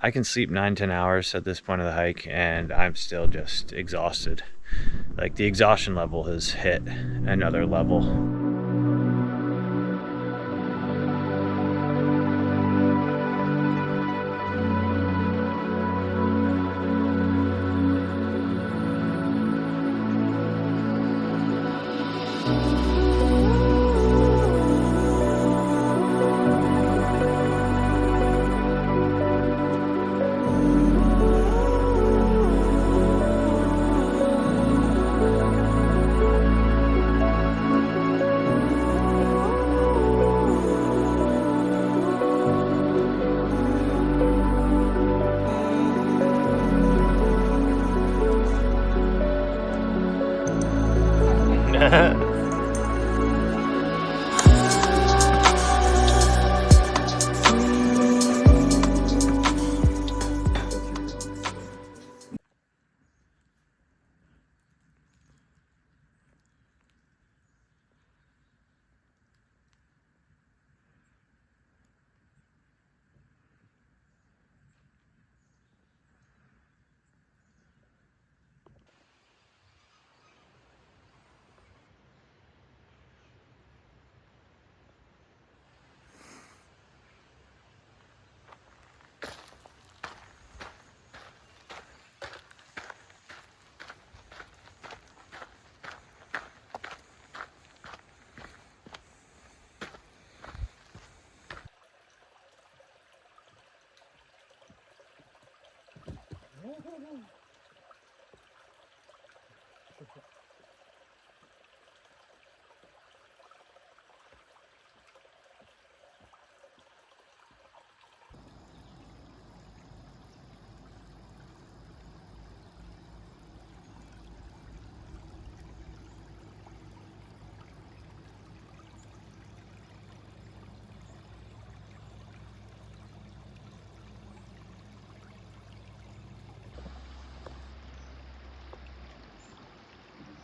I can sleep 9-10 hours at this point of the hike, and I'm still just exhausted. Like, the exhaustion level has hit another level.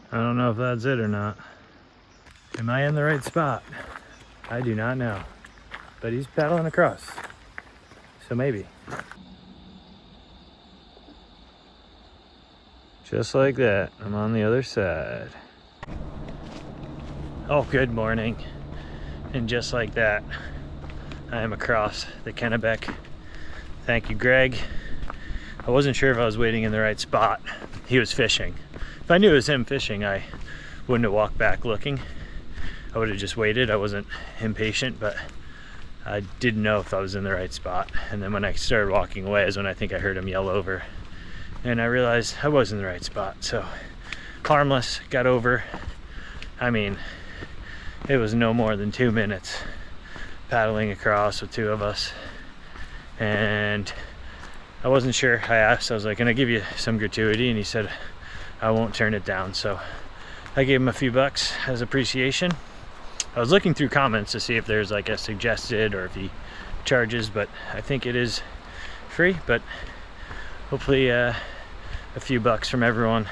I don't know if that's it or not. Am I in the right spot? I do not know. But he's paddling across. So maybe. Just like that, I'm on the other side. Oh, good morning. And just like that, I am across the Kennebec. Thank you, Greg. I wasn't sure if I was waiting in the right spot. He was fishing. If I knew it was him fishing, I wouldn't have walked back looking. I would have just waited. I wasn't impatient, but I didn't know if I was in the right spot. And then when I started walking away is when I think I heard him yell over. And I realized I was in the right spot. So harmless, got over. I mean, it was no more than 2 minutes paddling across with two of us. And I wasn't sure. I asked, I was like, can I give you some gratuity? And he said, I won't turn it down. So I gave him a few bucks as appreciation. I was looking through comments to see if there's like a suggested or if he charges, but I think it is free. But hopefully a few bucks from everyone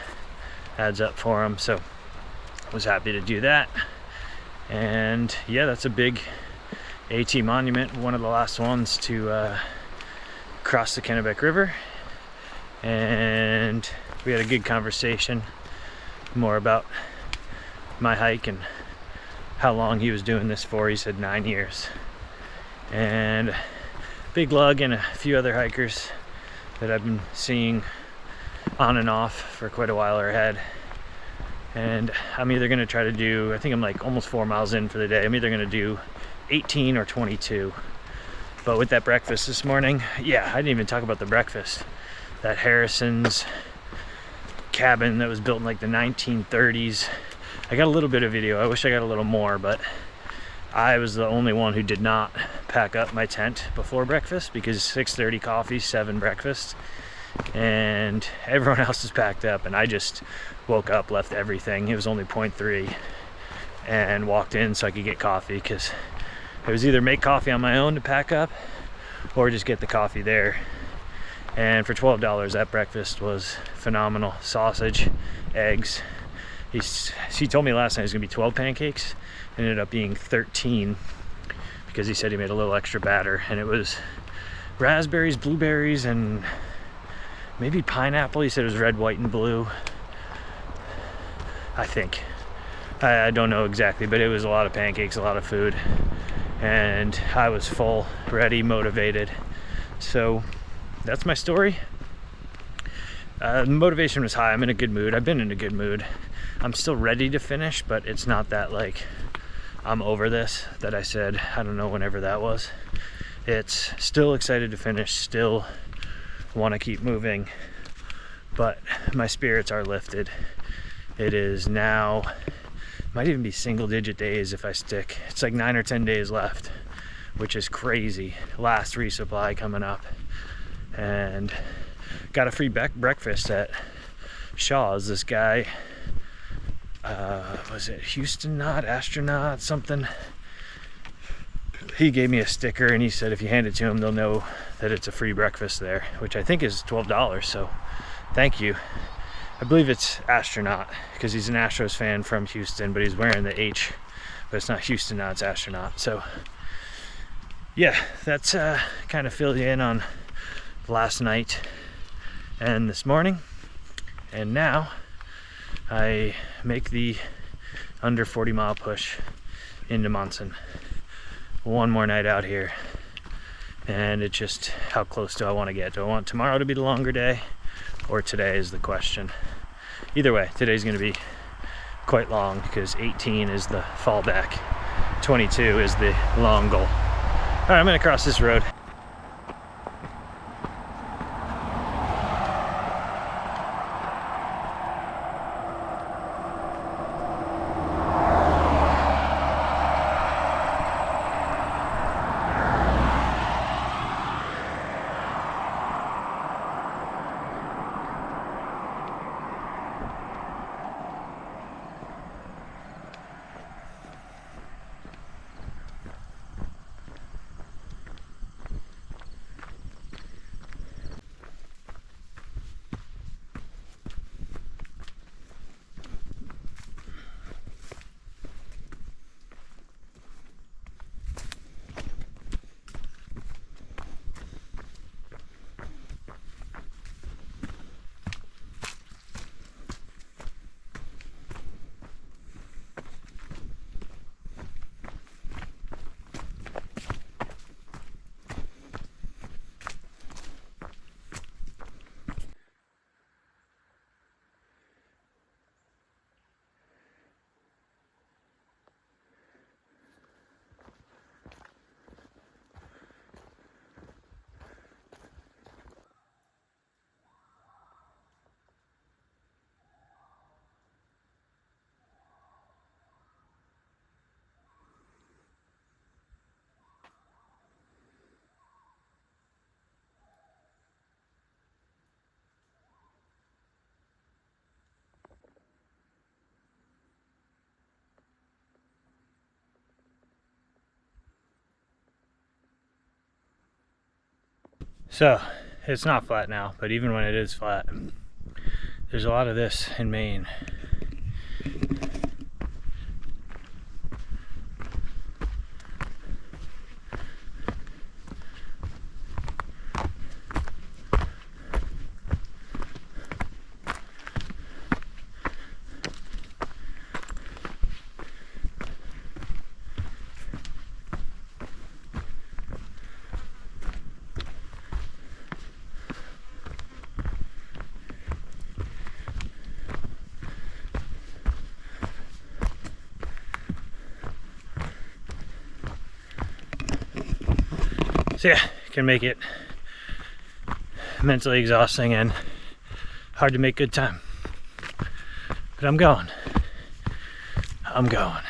adds up for him. So I was happy to do that. And yeah, that's a big AT monument, one of the last ones to cross the Kennebec River. And we had a good conversation more about my hike and how long he was doing this for. He said 9 years. And Big Lug and a few other hikers that I've been seeing on and off for quite a while are ahead. And I'm either gonna try to do, I think I'm like almost 4 miles in for the day. I'm either gonna do 18 or 22. But with that breakfast this morning, yeah, I didn't even talk about the breakfast. That Harrison's cabin that was built in like the 1930s. I got a little bit of video. I wish I got a little more, but I was the only one who did not pack up my tent before breakfast because 6:30 coffee, 7 breakfast, and everyone else is packed up. And I just woke up, left everything. It was only 0.3 and walked in so I could get coffee because it was either make coffee on my own to pack up or just get the coffee there. And for $12, that breakfast was phenomenal. Sausage, eggs. He told me last night it was gonna be 12 pancakes. It ended up being 13 because he said he made a little extra batter, and it was raspberries, blueberries, and maybe pineapple. He said it was red, white, and blue. I think. I don't know exactly, but it was a lot of pancakes, a lot of food. And I was full, ready, motivated. So that's my story. The motivation was high. I'm in a good mood. I've been in a good mood. I'm still ready to finish, but it's not that like I'm over this that I said, I don't know, whenever that was. It's still excited to finish, still want to keep moving, but my spirits are lifted. It is now, might even be single digit days if I stick. It's like 9 or 10 days left, which is crazy. Last resupply coming up. And got a free breakfast at Shaw's. This guy, was it Houston astronaut, something? He gave me a sticker and he said if you hand it to him, they'll know that it's a free breakfast there, which I think is $12. So thank you. I believe it's astronaut because he's an Astros fan from Houston, but he's wearing the H, but it's not Houston now, it's astronaut. So yeah, that's kind of filled you in on last night and this morning. And now I make the under 40-mile push into Monson. One more night out here, and it's just how close do I want to get? Do I want tomorrow to be the longer day, or today is the question. Either way, today's going to be quite long because 18 is the fallback, 22 is the long goal. All right, I'm going to cross this road. So it's not flat now, but even when it is flat, there's a lot of this in Maine. So yeah, it can make it mentally exhausting and hard to make good time. But I'm going. I'm going.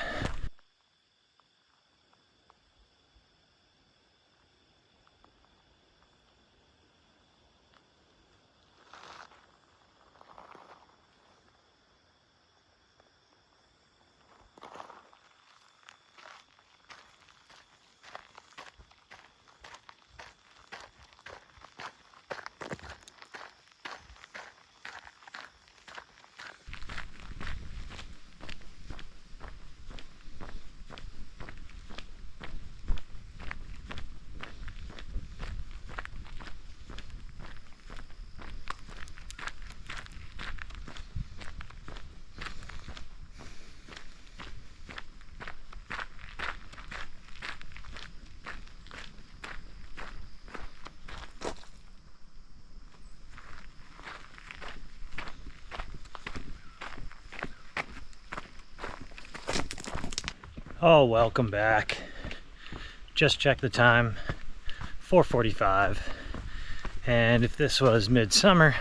Oh, welcome back. Just checked the time, 4:45. And if this was midsummer,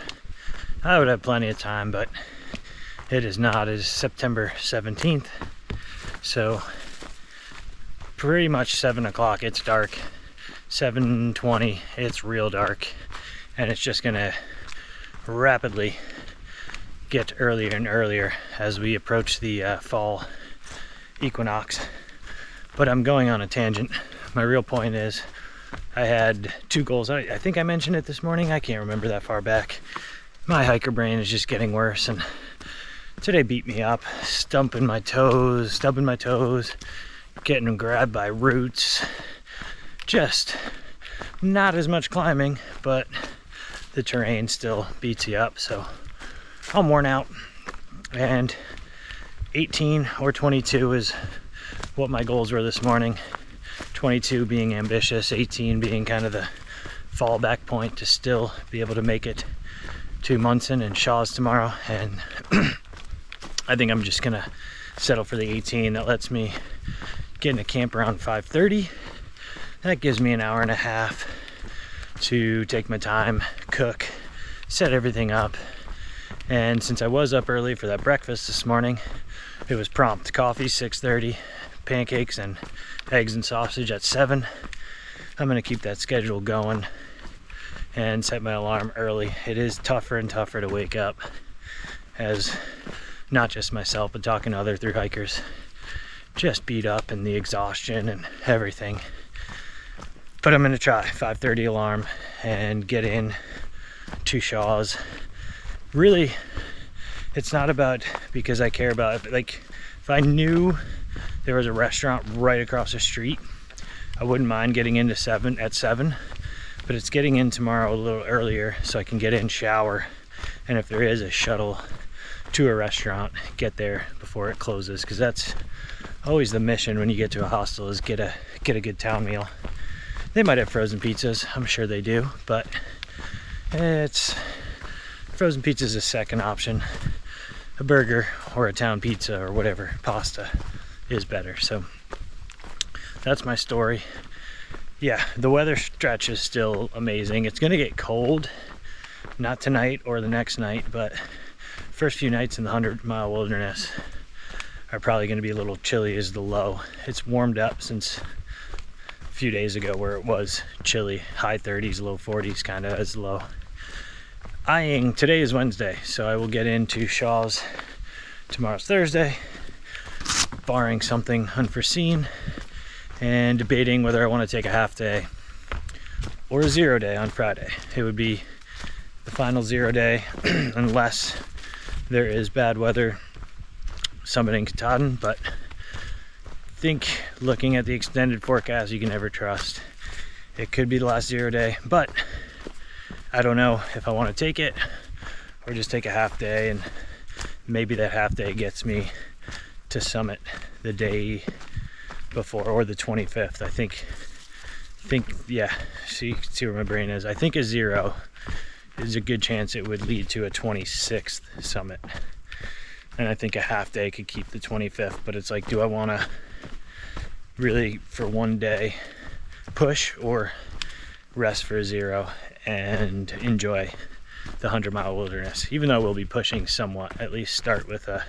I would have plenty of time, but it is not. It is September 17th. So pretty much 7 o'clock, it's dark. 7:20, it's real dark. And it's just gonna rapidly get earlier and earlier as we approach the fall equinox. But I'm going on a tangent. My real point is I had 2 goals. I think I mentioned it this morning. I can't remember that far back. My hiker brain is just getting worse, and today beat me up. Stubbing my toes, getting grabbed by roots. Just not as much climbing, but the terrain still beats you up. So I'm worn out, and 18 or 22 is what my goals were this morning. 22 being ambitious, 18 being kind of the fallback point to still be able to make it to Monson and Shaw's tomorrow. And I think I'm just gonna settle for the 18. That lets me get in a camp around 5:30. That gives me an hour and a half to take my time, cook, set everything up. And since I was up early for that breakfast this morning, it was prompt. Coffee 6:30, pancakes and eggs and sausage at 7. I'm gonna keep that schedule going and set my alarm early. It is tougher and tougher to wake up, as not just myself, but talking to other thru hikers, just beat up and the exhaustion and everything. But I'm gonna try 5:30 alarm and get in to Shaw's. Really, it's not about because I care about it. Like, if I knew there was a restaurant right across the street, I wouldn't mind getting into at 7, but it's getting in tomorrow a little earlier so I can get in, shower, and if there is a shuttle to a restaurant, get there before it closes, because that's always the mission when you get to a hostel, is get a good town meal. They might have frozen pizzas, I'm sure they do, but frozen pizza is a second option. A burger or a town pizza or whatever, pasta is better. So that's my story. Yeah, the weather stretch is still amazing. It's gonna get cold, not tonight or the next night, but first few nights in the 100-mile wilderness are probably gonna be a little chilly as the low. It's warmed up since a few days ago where it was chilly, high 30s, low 40s kind of as low. Today is Wednesday, so I will get into Shaw's. Tomorrow's Thursday, barring something unforeseen, and debating whether I want to take a half day or a 0 day on Friday. It would be the final 0 day unless there is bad weather summiting Katahdin, but I think looking at the extended forecast you can never trust. It could be the last 0 day, but I don't know if I want to take it or just take a half day, and maybe that half day gets me to summit the day before, or the 25th. I think yeah, see where my brain is. I think a 0 is a good chance it would lead to a 26th summit, and I think a half day could keep the 25th. But it's like, do I want to really for one day push, or rest for a 0 and enjoy the 100-mile wilderness? Even though we'll be pushing somewhat, at least start with a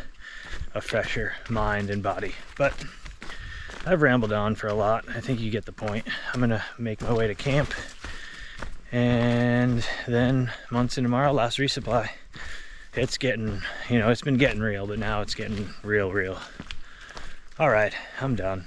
fresher mind and body. But I've rambled on for a lot. I think you get the point. I'm gonna make my way to camp, and then Monson tomorrow, last resupply. It's getting, it's been getting real, but now it's getting real. All right, I'm done.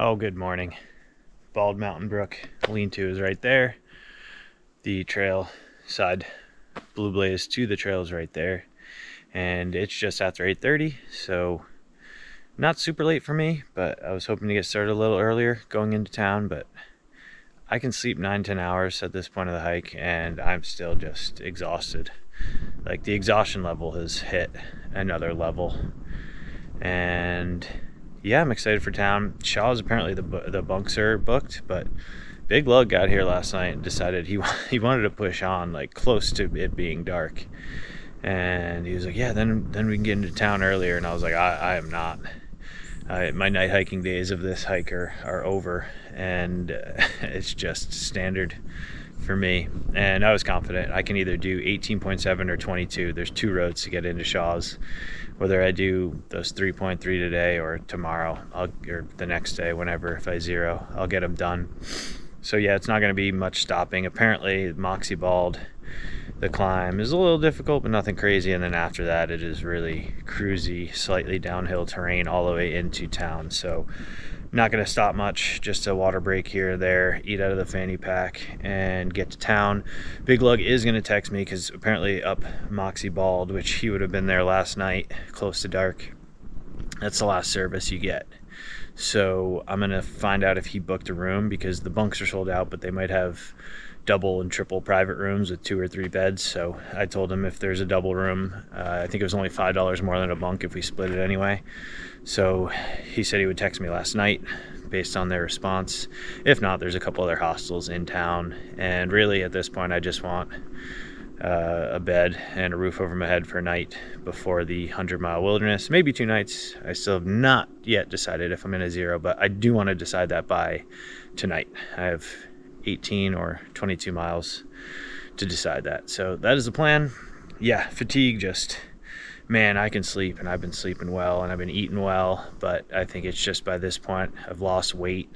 Oh, good morning. Bald Mountain Brook lean-to is right there. The trail side Blue Blaze to the trail is right there. And it's just after 8:30, so Not super late for me, but I was hoping to get started a little earlier going into town, but I can sleep 9-10 hours at this point of the hike and I'm still just exhausted. Like, the exhaustion level has hit another level. And yeah, I'm excited for town. Shaw's apparently the bunks are booked, but Big Lug got here last night and decided he wanted to push on, like, close to it being dark. And he was like, yeah, then we can get into town earlier. And I was like, I am not. My night hiking days of this hiker are over, and it's just standard for me. And I was confident I can either do 18.7 or 22. There's 2 roads to get into Shaw's. Whether I do those 3.3 today or tomorrow, or the next day, whenever, if I zero, I'll get them done. So yeah, it's not going to be much stopping. Apparently, Moxie Bald, the climb is a little difficult, but nothing crazy. And then after that, it is really cruisy, slightly downhill terrain all the way into town. So not going to stop much, just a water break here or there, eat out of the fanny pack, and get to town. Big Lug is going to text me because apparently up Moxie Bald, which he would have been there last night, close to dark, that's the last service you get. So I'm going to find out if he booked a room, because the bunks are sold out, but they might have double and triple private rooms with 2 or 3 beds. So I told him if there's a double room, I think it was only $5 more than a bunk if we split it anyway. So he said he would text me last night based on their response. If not, there's a couple other hostels in town. And really at this point, I just want a bed and a roof over my head for a night before the 100-mile wilderness, maybe 2 nights. I still have not yet decided if I'm in a zero, but I do want to decide that by tonight. I have 18 or 22 miles to decide that. So that is the plan. Yeah, fatigue, just, man, I can sleep, and I've been sleeping well and I've been eating well, but I think it's just by this point I've lost weight.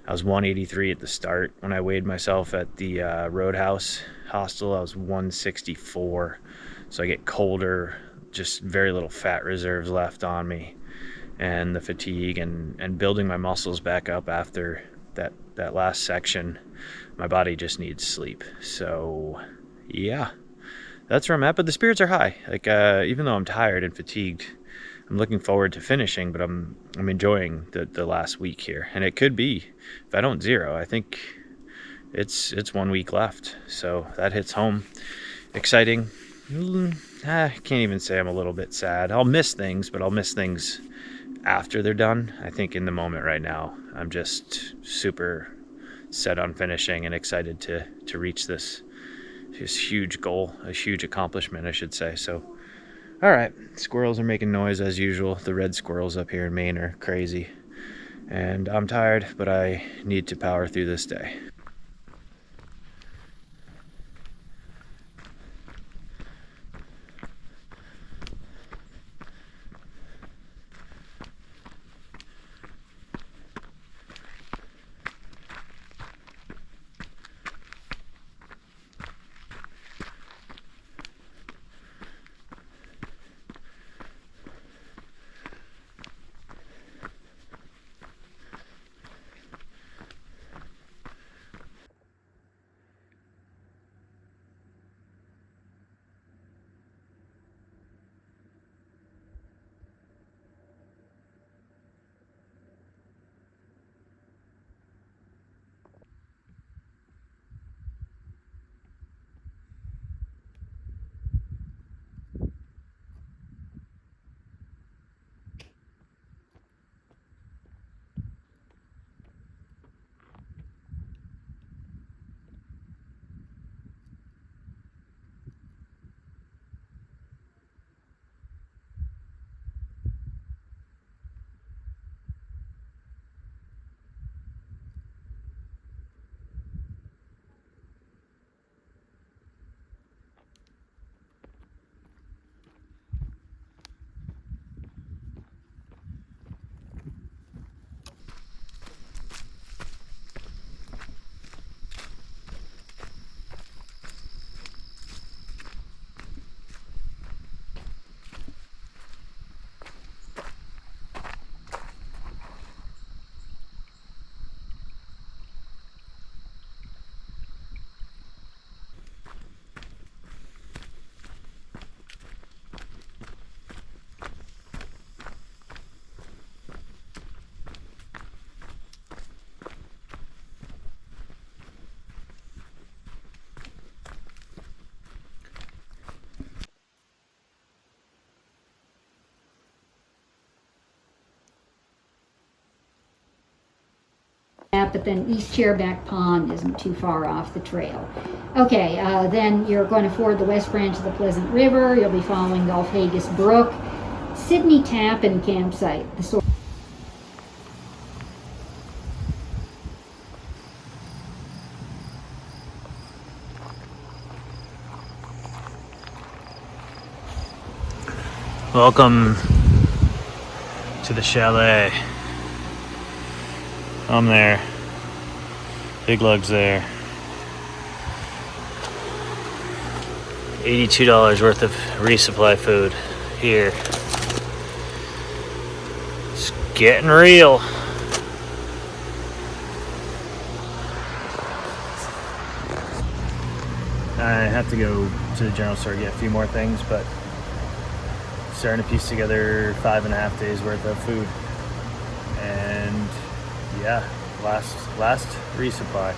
I was 183 at the start. When I weighed myself at the Roadhouse Hostel, I was 164. So I get colder, just very little fat reserves left on me, and the fatigue and building my muscles back up after that last section, my body just needs sleep. So yeah, that's where I'm at. But the spirits are high. Like, even though I'm tired and fatigued, I'm looking forward to finishing, but I'm enjoying the last week here. And it could be, if I don't zero, I think it's 1 week left. So that hits home. Exciting. I can't even say I'm a little bit sad. I'll miss things, but I'll miss things after they're done. I think in the moment right now, I'm just super set on finishing and excited to reach this huge goal, a huge accomplishment, I should say. So, all right, squirrels are making noise as usual. The red squirrels up here in Maine are crazy. And I'm tired, but I need to power through this day. that, but then East Chairback Pond isn't too far off the trail. Okay, then you're going to ford the west branch of the Pleasant River. You'll be following Gulf Haggis Brook, Sydney Tap and Campsite. Welcome to the chalet. I'm there. Big Lug's there. $82 worth of resupply food here. It's getting real. I have to go to the general store to get a few more things, but starting to piece together 5.5 days worth of food. And yeah, last resupply.